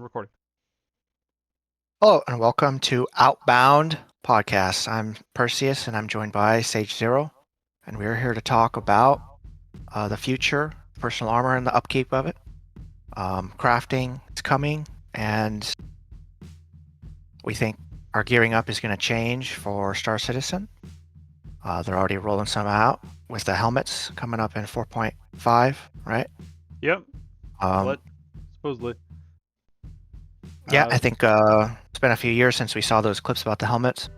recording. Hello and welcome to Outbound Podcast. I'm Perseus and I'm joined by Sage Zero, and we're here to talk about the future, personal armor, and the upkeep of it. Crafting is coming, and we think our gearing up is going to change for Star Citizen. They're already rolling some out with the helmets coming up in 4.5, right? Yep. Um, Supposedly. yeah, I think it's been a few years since we saw those clips about the helmets.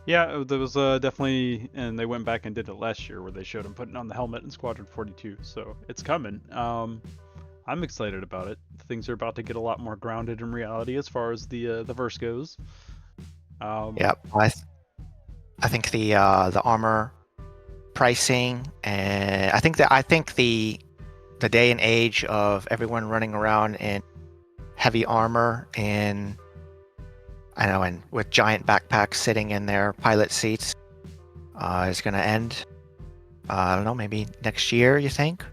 Yeah, there was definitely, and they went back and did it last year where they showed him putting on the helmet in Squadron 42. So it's coming. I'm excited about it. Things are about to get a lot more grounded in reality as far as the verse goes. Yeah, I think the armor pricing, and I think the day and age of everyone running around in heavy armor and with giant backpacks sitting in their pilot seats is going to end. I don't know, maybe next year. You think?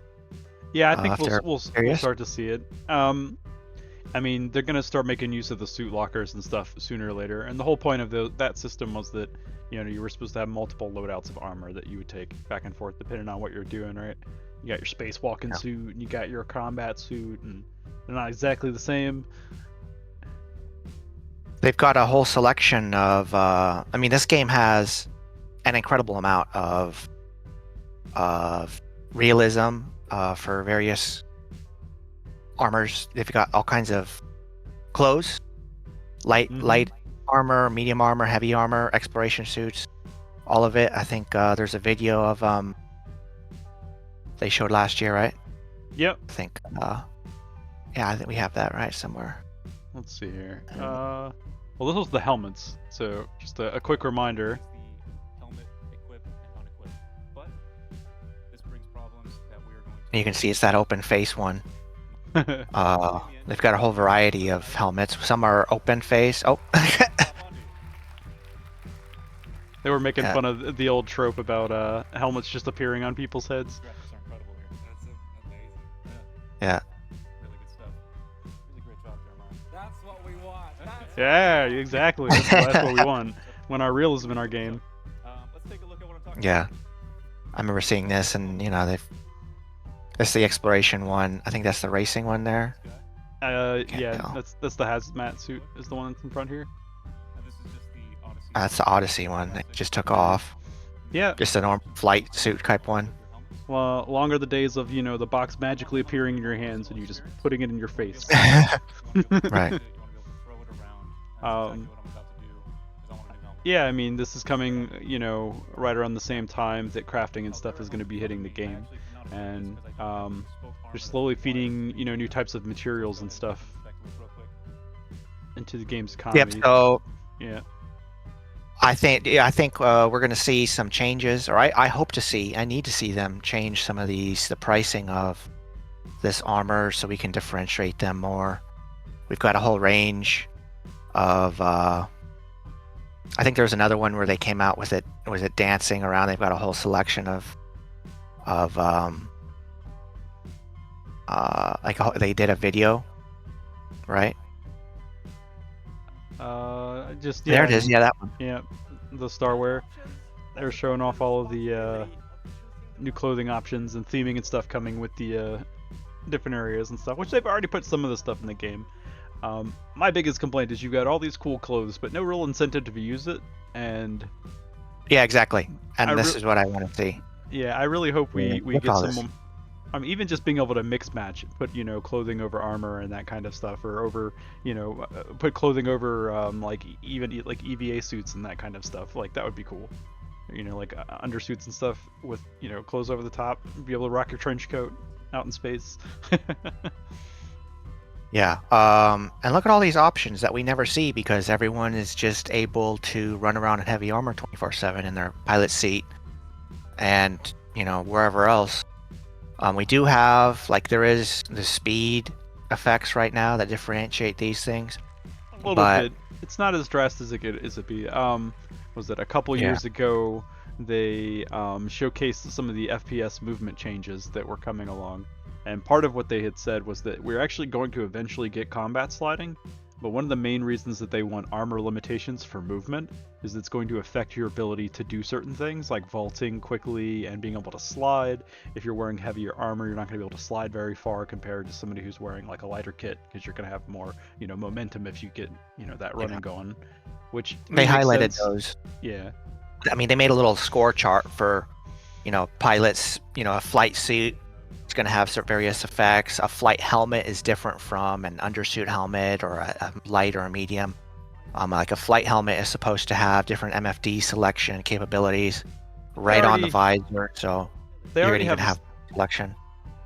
Yeah, I think If we'll they're we'll we'll serious. start to see it. I mean, they're gonna start making use of the suit lockers and stuff sooner or later. And the whole point of that system was that you were supposed to have multiple loadouts of armor that you would take back and forth depending on what you're doing, right? You got your spacewalking Yeah. suit and you got your combat suit, and they're not exactly the same. They've got a whole selection of. I mean, this game has an incredible amount of realism for various armors. They've got all kinds of clothes, light armor, medium armor, heavy armor, exploration suits, all of it. I think there's a video of they showed last year, right? Yep. I think yeah, I think we have that right somewhere. Let's see here. Well, this was the helmets, so just a quick reminder. And you can see it's that open face one. They've got a whole variety of helmets. Some are open face. Oh. They were making fun of the old trope about helmets just appearing on people's heads. Yeah. Really good stuff. Really great job, Jeremiah. That's what we want. Yeah, exactly. That's what we want. Want our realism in our game. Let's take a look at what I'm talking Yeah. I remember seeing this, and that's the exploration one. I think that's the racing one there. Yeah, that's the hazmat suit is the one that's in front here. This is just the Odyssey. That's the Odyssey one that just took off. Yeah. Just a normal flight suit type one. Well, longer the days of the box magically appearing in your hands and you just putting it in your face. Right. Yeah, I mean, this is coming, right around the same time that crafting and stuff is going to be hitting the game, and they're slowly feeding, new types of materials and stuff into the game's economy. Yep. So yeah, I think we're going to see some changes, or I hope to see. I need to see them change some of the pricing of this armor so we can differentiate them more. We've got a whole range of. I think there was another one where they came out with it. Was it dancing around? They've got a whole selection of they did a video, right? There it is. Yeah, that one. Yeah, the Starware. They're showing off all of the new clothing options and theming and stuff coming with the different areas and stuff, which they've already put some of the stuff in the game. My biggest complaint is you've got all these cool clothes, but no real incentive to use it, and yeah, exactly. And this is what I want to see. Yeah, I really hope we get some. Even just being able to mix match, put clothing over armor and that kind of stuff, or over put clothing over even like EVA suits and that kind of stuff. Like that would be cool. Like undersuits and stuff with clothes over the top. Be able to rock your trench coat out in space. Yeah, and look at all these options that we never see because everyone is just able to run around in heavy armor 24/7 in their pilot seat, and wherever else. We do have there is the speed effects right now that differentiate these things. A little bit. It's not as drastic as it be. Was it a couple years ago? They showcased some of the FPS movement changes that were coming along. And part of what they had said was that we're actually going to eventually get combat sliding, but one of the main reasons that they want armor limitations for movement is it's going to affect your ability to do certain things like vaulting quickly and being able to slide. If you're wearing heavier armor, you're not going to be able to slide very far compared to somebody who's wearing like a lighter kit, because you're going to have more, momentum if you get, that running going, which They makes highlighted sense. those. Yeah. I mean, they made a little score chart for, pilots. A flight suit is going to have various effects. A flight helmet is different from an undersuit helmet or a light or a medium. Like a flight helmet is supposed to have different MFD selection capabilities right on the visor, so they you're already going to even have have selection.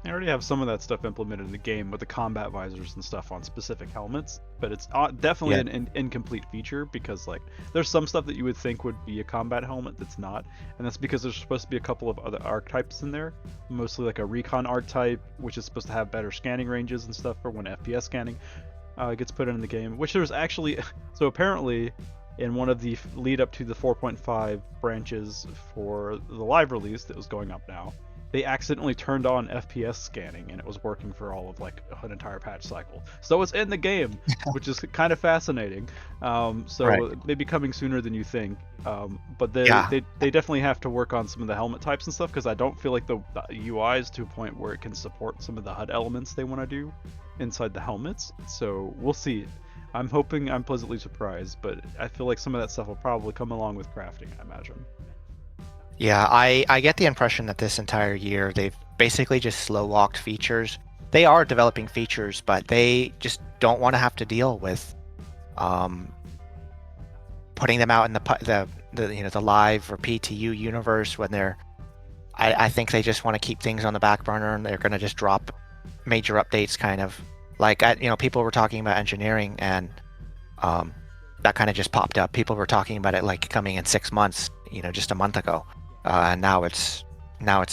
They already have some of that stuff implemented in the game with the combat visors and stuff on specific helmets, but it's definitely an incomplete feature, because like there's some stuff that you would think would be a combat helmet that's not, and that's because there's supposed to be a couple of other archetypes in there, mostly like a recon archetype, which is supposed to have better scanning ranges and stuff for when FPS scanning gets put in the game, which there's actually so apparently in one of the lead up to the 4.5 branches for the live release that was going up now, they accidentally turned on FPS scanning and it was working for all of like an entire patch cycle. So it's in the game, which is kind of fascinating. Maybe coming sooner than you think. But they definitely have to work on some of the helmet types and stuff, because I don't feel like the UI is to a point where it can support some of the HUD elements they want to do inside the helmets. So we'll see. I'm hoping I'm pleasantly surprised, but I feel like some of that stuff will probably come along with crafting, I imagine. Yeah, I get the impression that this entire year they've basically just slow-walked features. They are developing features, but they just don't want to have to deal with putting them out in the live or PTU universe when they're. I think they just want to keep things on the back burner, and they're going to just drop major updates, kind of like people were talking about engineering, and that kind of just popped up. People were talking about it like coming in 6 months, just a month ago. And now it's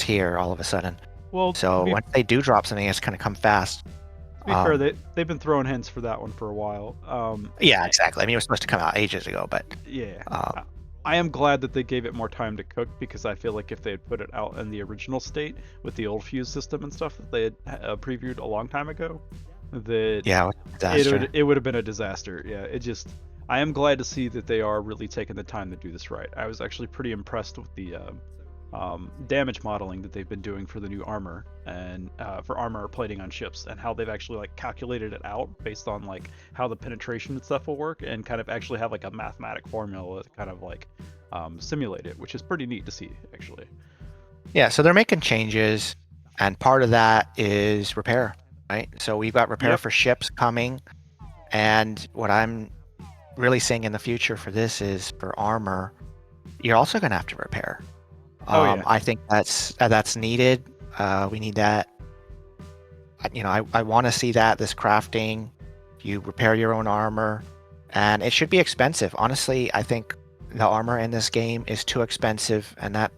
here all of a sudden. Well, so once they do drop something, it's going to come fast. To be fair, they've been throwing hints for that one for a while. Yeah, exactly. I mean, it was supposed to come out ages ago, but yeah, I am glad that they gave it more time to cook, because I feel like if they had put it out in the original state with the old fuse system and stuff that they had previewed a long time ago, it would have been a disaster. Yeah, I am glad to see that they are really taking the time to do this right. I was actually pretty impressed with the damage modeling that they've been doing for the new armor and for armor plating on ships, and how they've actually like calculated it out based on like how the penetration and stuff will work, and kind of actually have like a mathematic formula to kind of like simulate it, which is pretty neat to see actually. Yeah, so they're making changes, and part of that is repair, right? So we've got repair for ships coming, and what I'm really seeing in the future for this is for armor, you're also going to have to repair. I think that's needed. We need that. I want to see that, this crafting, you repair your own armor, and it should be expensive. Honestly, I think the armor in this game is too expensive, and that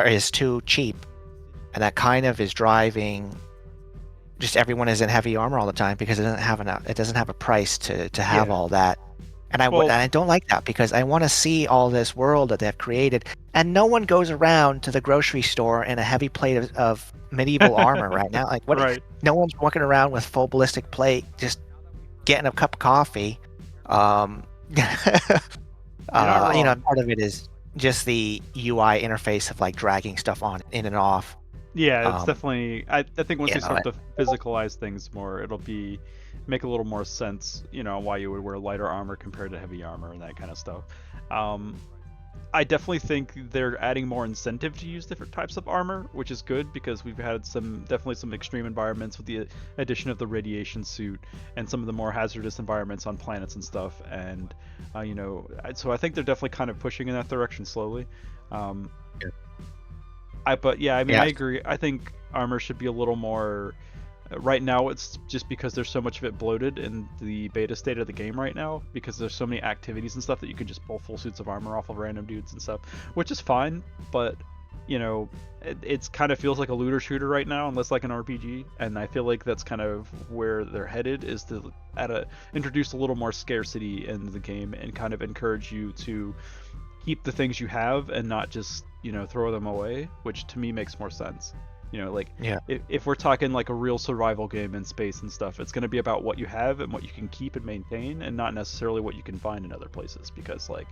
is too cheap, and that kind of is driving. Just everyone is in heavy armor all the time because it doesn't have a price to have all that. And I don't like that, because I want to see all this world that they've created, and no one goes around to the grocery store in a heavy plate of medieval armor right now. Like, what? Right. No one's walking around with full ballistic plate, just getting a cup of coffee. Part of it is just the UI interface of like dragging stuff on in and off. Yeah, it's definitely. I think once they start to physicalize things more, it'll make a little more sense, why you would wear lighter armor compared to heavy armor and that kind of stuff. I definitely think they're adding more incentive to use different types of armor, which is good, because we've had definitely some extreme environments with the addition of the radiation suit and some of the more hazardous environments on planets and stuff. And so I think they're definitely kind of pushing in that direction slowly. I agree. I think armor should be a little more. Right now, it's just because there's so much of it bloated in the beta state of the game right now, because there's so many activities and stuff that you can just pull full suits of armor off of random dudes and stuff, which is fine, but it's kind of feels like a looter shooter right now, unless like an RPG, and I feel like that's kind of where they're headed, is to introduce a little more scarcity in the game and kind of encourage you to keep the things you have and not just throw them away, which to me makes more sense. You know, like Yeah. if we're talking like a real survival game in space and stuff, it's going to be about what you have and what you can keep and maintain, and not necessarily what you can find in other places, because like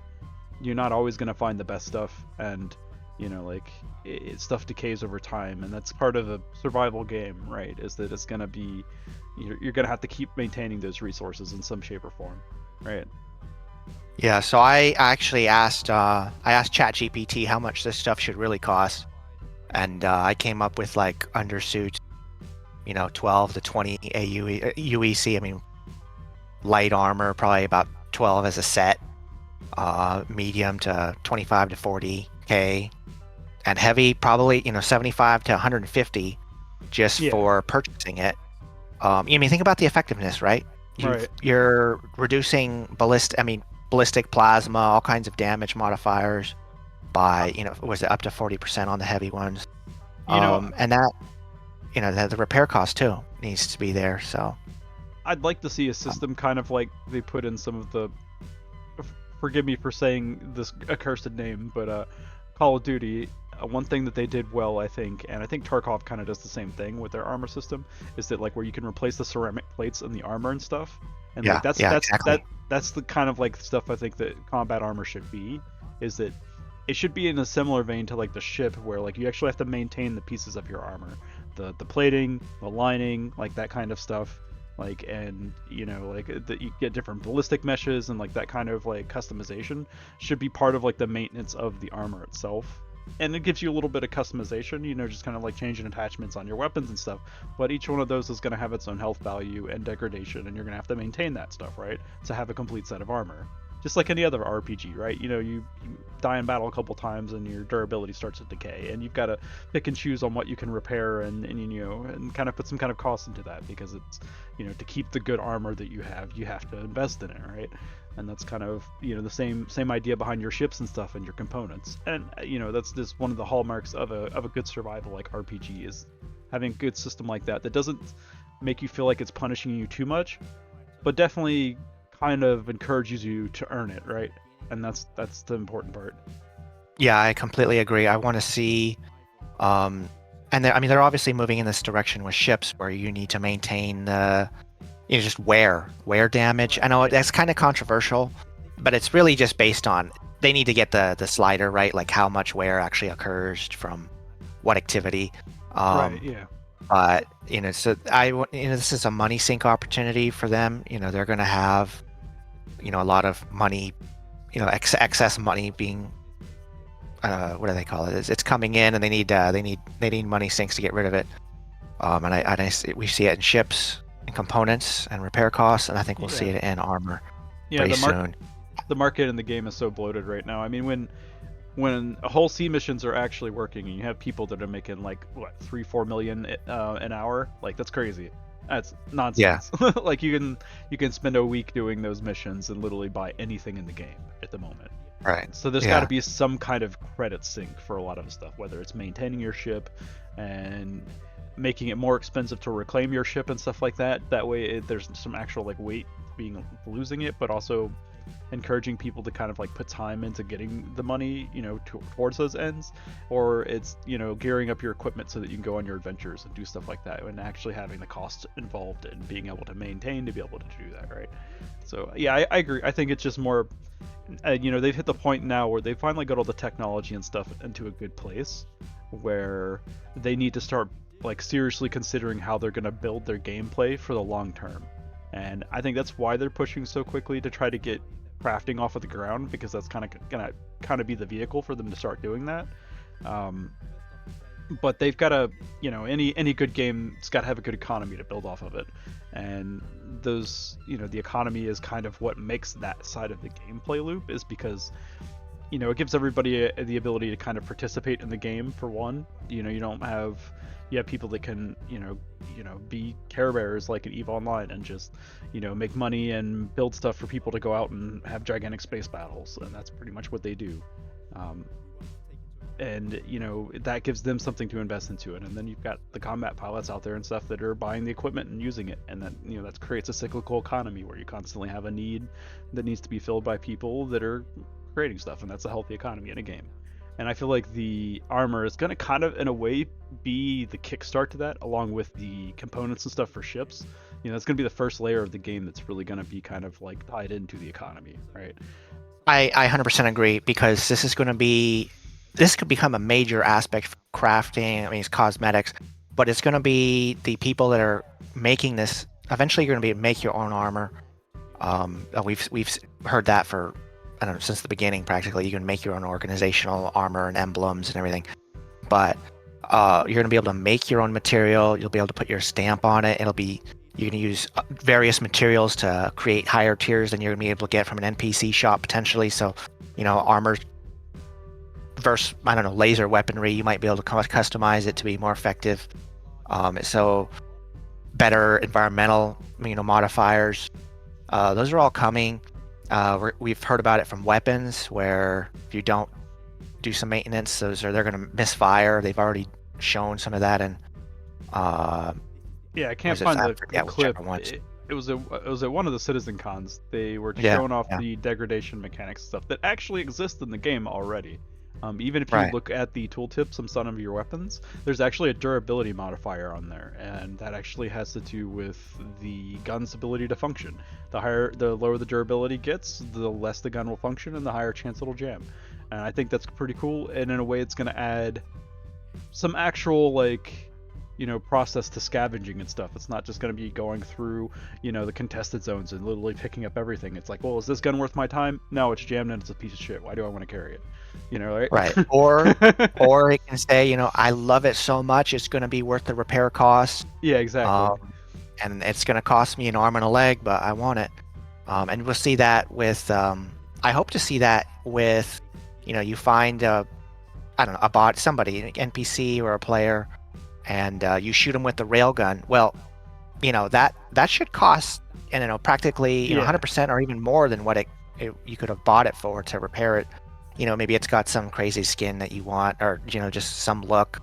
you're not always going to find the best stuff, and you know, like stuff decays over time, and that's part of a survival game, right? Is that it's going to be you're going to have to keep maintaining those resources in some shape or form, right? Yeah, so I actually asked ChatGPT how much this stuff should really cost, and I came up with like undersuit, 12 to 20 UEC. I mean, light armor probably about 12 as a set, medium to 25 to 40K, and heavy probably 75 to 150 just Yeah. for purchasing it. I mean, think about the effectiveness, right? Right. You're reducing ballistic plasma, all kinds of damage modifiers by, was it up to 40% on the heavy ones? You know, And that, the repair cost too needs to be there. So I'd like to see a system kind of like they put in some of the. Forgive me for saying this accursed name, but Call of Duty. One thing that they did well, I think, and I think Tarkov kind of does the same thing with their armor system, is that like where you can replace the ceramic plates and the armor and stuff, and like yeah, exactly. that's the kind of like stuff I think that combat armor should be, is that it should be in a similar vein to like the ship, where like you actually have to maintain the pieces of your armor, the plating, the lining, like that kind of stuff, like, and like that you get different ballistic meshes, and like that kind of like customization should be part of like the maintenance of the armor itself. And it gives you a little bit of customization, just kind of like changing attachments on your weapons and stuff, but each one of those is going to have its own health value and degradation, and you're going to have to maintain that stuff, right, to have a complete set of armor, just like any other RPG, right? You die in battle a couple times and your durability starts to decay, and you've got to pick and choose on what you can repair, and kind of put some kind of cost into that, because it's to keep the good armor that you have to invest in it, right? And that's kind of the same idea behind your ships and stuff and your components, and that's just one of the hallmarks of a good survival like RPG, is having a good system like that doesn't make you feel like it's punishing you too much, but definitely kind of encourages you to earn it, right? And that's the important part. Yeah, I completely agree. I want to see, and they're obviously moving in this direction with ships where you need to maintain the, just wear damage. I know that's kind of controversial, but it's really just based on they need to get the slider right, like how much wear actually occurs from what activity. Right. Yeah. But so this is a money sink opportunity for them. They're going to have a lot of money, excess money being what do they call it? It's coming in, and they need money sinks to get rid of it. We see it in ships and components and repair costs, and I think we'll see it in armor pretty soon. The market in the game is so bloated right now. I mean, when whole sea missions are actually working, and you have people that are making like what 3-4 million an hour, like that's crazy. That's nonsense. Yeah. Like you can spend a week doing those missions and literally buy anything in the game at the moment. Right. So there's got to be some kind of credit sink for a lot of stuff, whether it's maintaining your ship and making it more expensive to reclaim your ship and stuff like that. That way there's some actual like weight being losing it, but also encouraging people to kind of like put time into getting the money, towards those ends, or it's gearing up your equipment so that you can go on your adventures and do stuff like that, and actually having the cost involved in being able to maintain to be able to do that, right? So yeah, I agree. I think it's just more, they've hit the point now where they finally got all the technology and stuff into a good place, where they need to start like seriously considering how they're going to build their gameplay for the long term. And I think that's why they're pushing so quickly to try to get crafting off of the ground, because that's kind of gonna be the vehicle for them to start doing that. But they've got to, any good game's got to have a good economy to build off of it, and those, the economy is kind of what makes that side of the gameplay loop, is because it gives everybody the ability to kind of participate in the game. For one, you have people that can be care bearers like in EVE Online, and just make money and build stuff for people to go out and have gigantic space battles, and that's pretty much what they do. And that gives them something to invest into it, and then you've got the combat pilots out there and stuff that are buying the equipment and using it, and then that creates a cyclical economy where you constantly have a need that needs to be filled by people that are creating stuff, and that's a healthy economy in a game. And I feel like the armor is going to kind of, in a way, be the kickstart to that, along with the components and stuff for ships. It's going to be the first layer of the game that's really going to be kind of like tied into the economy, right? I 100% agree, because this could become a major aspect for crafting. I mean, it's cosmetics, but it's going to be the people that are making this. Eventually, you're going to be make your own armor. We've heard that for, I don't know, since the beginning practically. You can make your own organizational armor and emblems and everything, but you're going to be able to make your own material. You'll be able to put your stamp on it. You're going to use various materials to create higher tiers than you're going to be able to get from an NPC shop potentially. So, armor versus, I don't know, laser weaponry, you might be able to customize it to be more effective. So better environmental, modifiers. Those are all coming. We've heard about it from weapons, where if you don't do some maintenance, they're going to misfire. They've already shown some of that, and yeah, I can't find the clip. It was at one of the Citizen Cons. They were showing off the degradation mechanics stuff that actually exists in the game already. Even if you look at the tooltips on some of your weapons, there's actually a durability modifier on there, and that actually has to do with the gun's ability to function. The lower the durability gets, the less the gun will function, and the higher chance it'll jam. And I think that's pretty cool. And in a way, it's going to add some actual process to scavenging and stuff. It's not just going to be going through, the contested zones and literally picking up everything. It's like, well, is this gun worth my time? No, it's jammed and it's a piece of shit. Why do I want to carry it? Right? Right. Or it can say, I love it so much, it's going to be worth the repair costs. Yeah, exactly. And it's going to cost me an arm and a leg, but I want it. And we'll see that with, I hope to see that with, you find a bot, somebody, an NPC or a player, and you shoot them with the railgun. Well, that should cost, practically 100% or even more than what you could have bought it for to repair it. Maybe it's got some crazy skin that you want, or just some look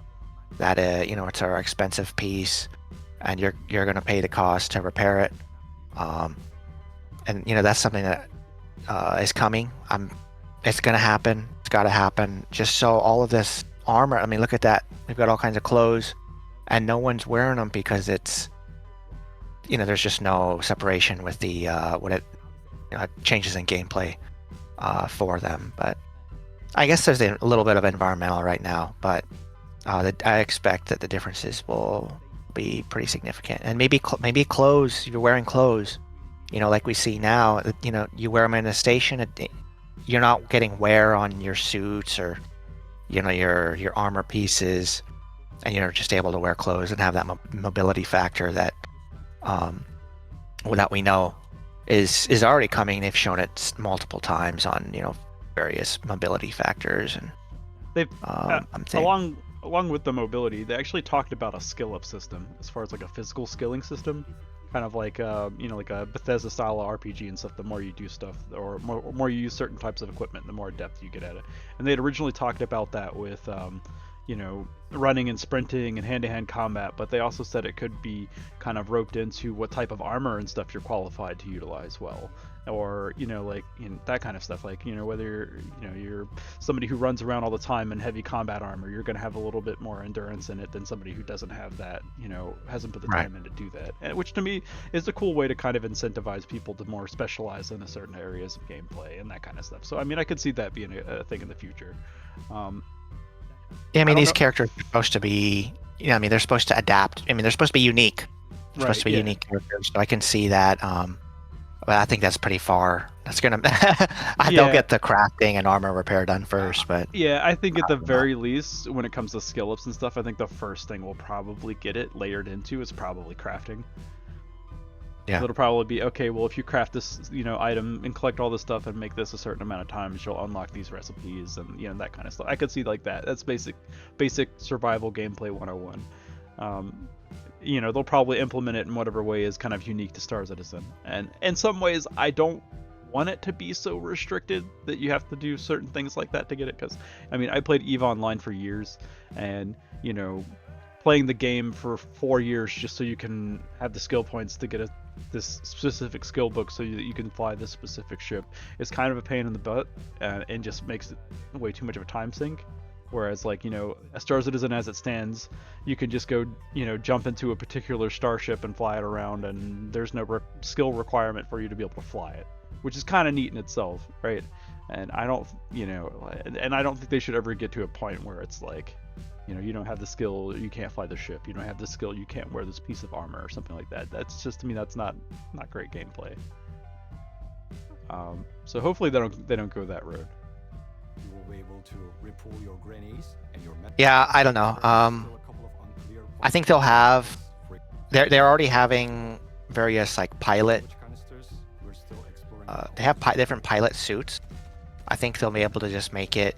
that it's an expensive piece, and you're going to pay the cost to repair it. And that's something that is coming. It's going to happen. It's got to happen. Just so all of this armor. I mean, look at that. We've got all kinds of clothes, and no one's wearing them because it's, there's just no separation with the changes in gameplay for them. But I guess there's a little bit of environmental right now, but I expect that the differences will be pretty significant. And maybe clothes. If you're wearing clothes, like we see now, you wear them in a station, you're not getting wear on your suits or your armor pieces, and you're just able to wear clothes and have that mobility factor that we know is already coming. They've shown it multiple times on various mobility factors, and they've along with the mobility, they actually talked about a skill up system as far as like a physical skilling system, kind of like like a Bethesda style RPG and stuff. The more you do stuff, or more you use certain types of equipment, the more depth you get at it. And they had originally talked about that with running and sprinting and hand-to-hand combat, but they also said it could be kind of roped into what type of armor and stuff you're qualified to utilize well, or that kind of stuff, like whether you're somebody who runs around all the time in heavy combat armor, you're going to have a little bit more endurance in it than somebody who doesn't have that, hasn't put the time in to do that, which to me is a cool way to kind of incentivize people to more specialize in certain areas of gameplay and that kind of stuff. So I mean, I could see that being a thing in the future. Yeah, I mean, these characters are supposed to be, they're supposed to adapt. I mean, they're supposed to be unique. They're supposed to be unique characters, so I can see that. But I think that's pretty far. That's gonna. They'll get the crafting and armor repair done first, but yeah, I think at the very least, when it comes to skill ups and stuff, I think the first thing we'll probably get it layered into is probably crafting. Yeah. So it'll probably be, okay, well, if you craft this, item and collect all this stuff and make this a certain amount of times, you'll unlock these recipes and, that kind of stuff. I could see like that. That's basic survival gameplay 101. They'll probably implement it in whatever way is kind of unique to Star Citizen. And in some ways, I don't want it to be so restricted that you have to do certain things like that to get it. Because, I mean, I played EVE Online for years, and, playing the game for 4 years just so you can have the skill points to get this specific skill book so that you can fly this specific ship is kind of a pain in the butt, and just makes it way too much of a time sink. Whereas like, as Star Citizen as it stands, you can just go, jump into a particular starship and fly it around, and there's no skill requirement for you to be able to fly it, which is kind of neat in itself, right? And I don't, and I don't think they should ever get to a point where it's like, you don't have the skill, you can't fly the ship. You don't have the skill, you can't wear this piece of armor or something like that. That's just, to me, that's not great gameplay. So hopefully they don't go that road. You will be able to repull your grenades and your Yeah, I don't know. I think they'll have. They're already having various like pilot. They have different pilot suits. I think they'll be able to just make it.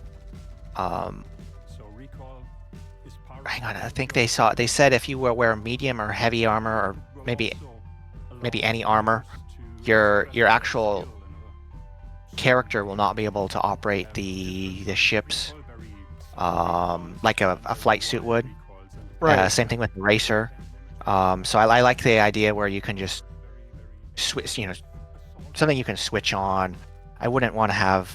Hang on, I think they said if you wear medium or heavy armor, or maybe any armor, your actual character will not be able to operate the ships like a flight suit would. Right. Same thing with the racer. So I like the idea where you can just switch, something you can switch on. I wouldn't want to have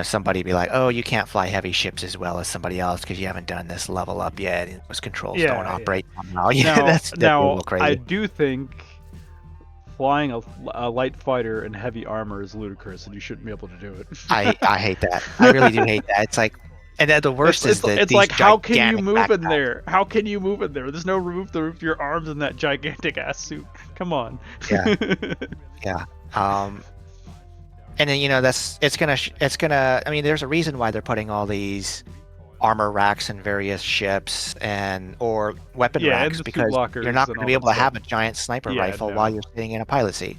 somebody be like, oh, you can't fly heavy ships as well as somebody else because you haven't done this level up yet, and those controls don't operate somehow. Yeah, that's a little crazy. I do think flying a light fighter in heavy armor is ludicrous, and you shouldn't be able to do it. I hate that. I really do hate that. It's like, and then the worst is that it's like, how can you move in there? How can you move in there? There's no room to move your arms in that gigantic ass suit. Come on. Yeah. Yeah. And then it's gonna. I mean, there's a reason why they're putting all these armor racks in various ships or weapon racks, because you're not going to be able to have a giant sniper rifle while you're sitting in a pilot seat.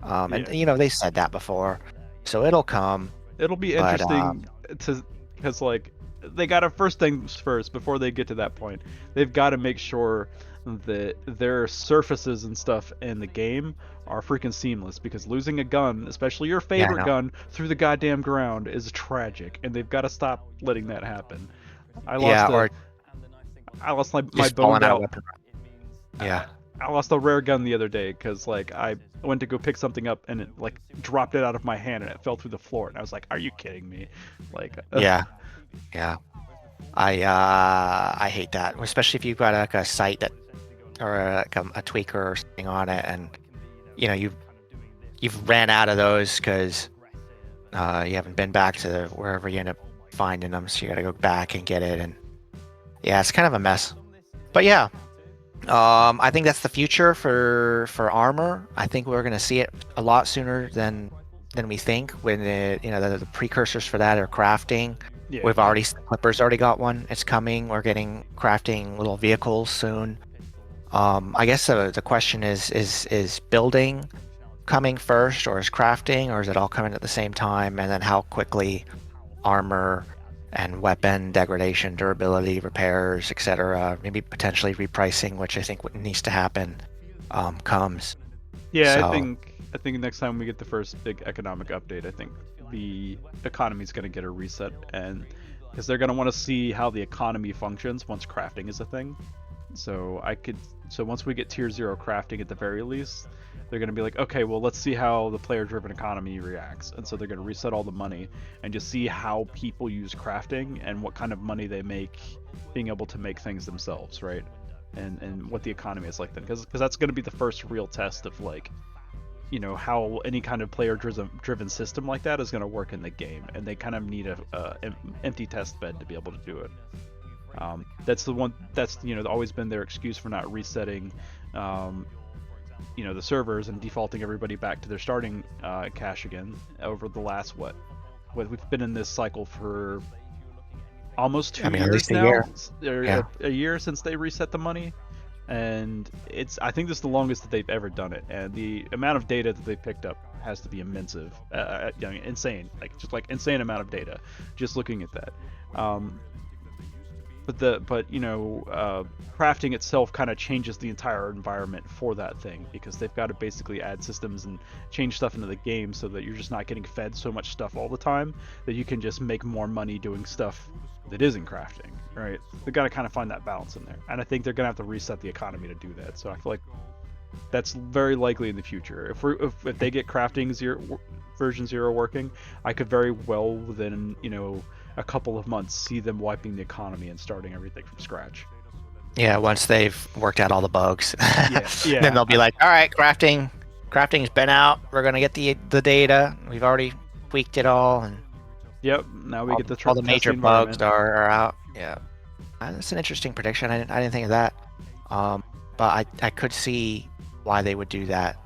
And they said that before, so it'll come. It'll be interesting because like they gotta, first things first, before they get to that point, they've got to make sure that their surfaces and stuff in the game are freaking seamless, because losing a gun, especially your favorite gun, through the goddamn ground is tragic, and they've got to stop letting that happen. I lost my bone out. Yeah. I lost a rare gun the other day because like I went to go pick something up and it like dropped it out of my hand and it fell through the floor, and I was like, "Are you kidding me?" Like. Yeah. I hate that, especially if you've got like a sight that, or like a tweaker or something on it, and you've ran out of those because you haven't been back to wherever you end up finding them, so you got to go back and get it, and yeah, it's kind of a mess. But yeah. I think that's the future for armor. I think we're going to see it a lot sooner than we think. When the precursors for that are crafting. Yeah. Clipper's already got one. It's coming. We're getting crafting little vehicles soon. I guess the question is building coming first, or is crafting, or is it all coming at the same time? And then how quickly armor and weapon degradation, durability, repairs, etc., maybe potentially repricing, which I think needs to happen, comes. Yeah, so, I think next time we get the first big economic update, I think the economy is going to get a reset, and because they're going to want to see how the economy functions once crafting is a thing. So once we get tier 0 crafting at the very least, they're going to be like, okay, well, let's see how the player-driven economy reacts. And so they're going to reset all the money and just see how people use crafting and what kind of money they make being able to make things themselves, right? And what the economy is like then. Because that's going to be the first real test of, like, how any kind of player-driven system like that is going to work in the game. And they kind of need a empty test bed to be able to do it. That's always been their excuse for not resetting the servers and defaulting everybody back to their starting cash again over the last we've been in this cycle for almost 2 years now. A year since they reset the money, and I think this is the longest that they've ever done it, and the amount of data that they picked up has to be immense. Insane, insane amount of data just looking at that. Crafting itself kind of changes the entire environment for that thing, because they've got to basically add systems and change stuff into the game so that you're just not getting fed so much stuff all the time that you can just make more money doing stuff that isn't crafting, right? They've got to kind of find that balance in there, and I think they're going to have to reset the economy to do that. So I feel like that's very likely in the future. If they get crafting version 0 working, I could very well within a couple of months see them wiping the economy and starting everything from scratch. Yeah, once they've worked out all the bugs. Yeah. Then they'll be like, all right, crafting's been out. We're gonna get the data. We've already tweaked it all, and yep. Now we get to all the test major the bugs environment. are out. Yeah, that's an interesting prediction. I didn't think of that. But I could see why they would do that.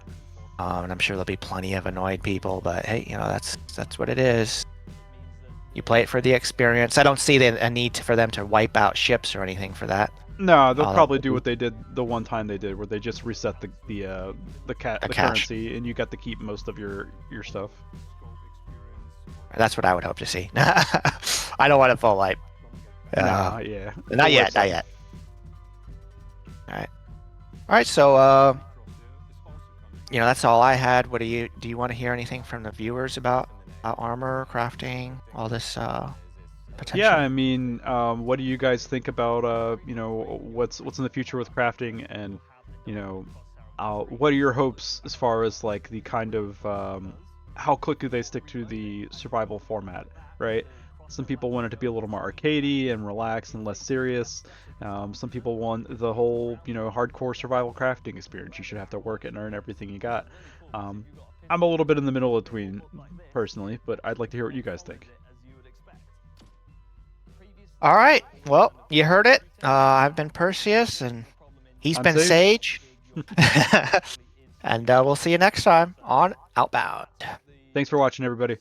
And I'm sure there'll be plenty of annoyed people. But hey, that's what it is. You play it for the experience. I don't see a need for them to wipe out ships or anything for that. No, they'll probably do what they did the one time they did, where they just reset the currency, and you got to keep most of your stuff. That's what I would hope to see. I don't want a full wipe. Nah, yeah. Not yet. All right. So, that's all I had. Do you want to hear anything from the viewers about armor crafting, all this potential? Yeah, I mean, what do you guys think about what's in the future with crafting, and what are your hopes as far as like the kind of how quickly they stick to the survival format, right? Some people want it to be a little more arcadey and relaxed and less serious. Some people want the whole, hardcore survival crafting experience. You should have to work it and earn everything you got. I'm a little bit in the middle between, personally, but I'd like to hear what you guys think. All right. Well, you heard it. I've been Perseus, and he's been Sage. And we'll see you next time on Outbound. Thanks for watching, everybody.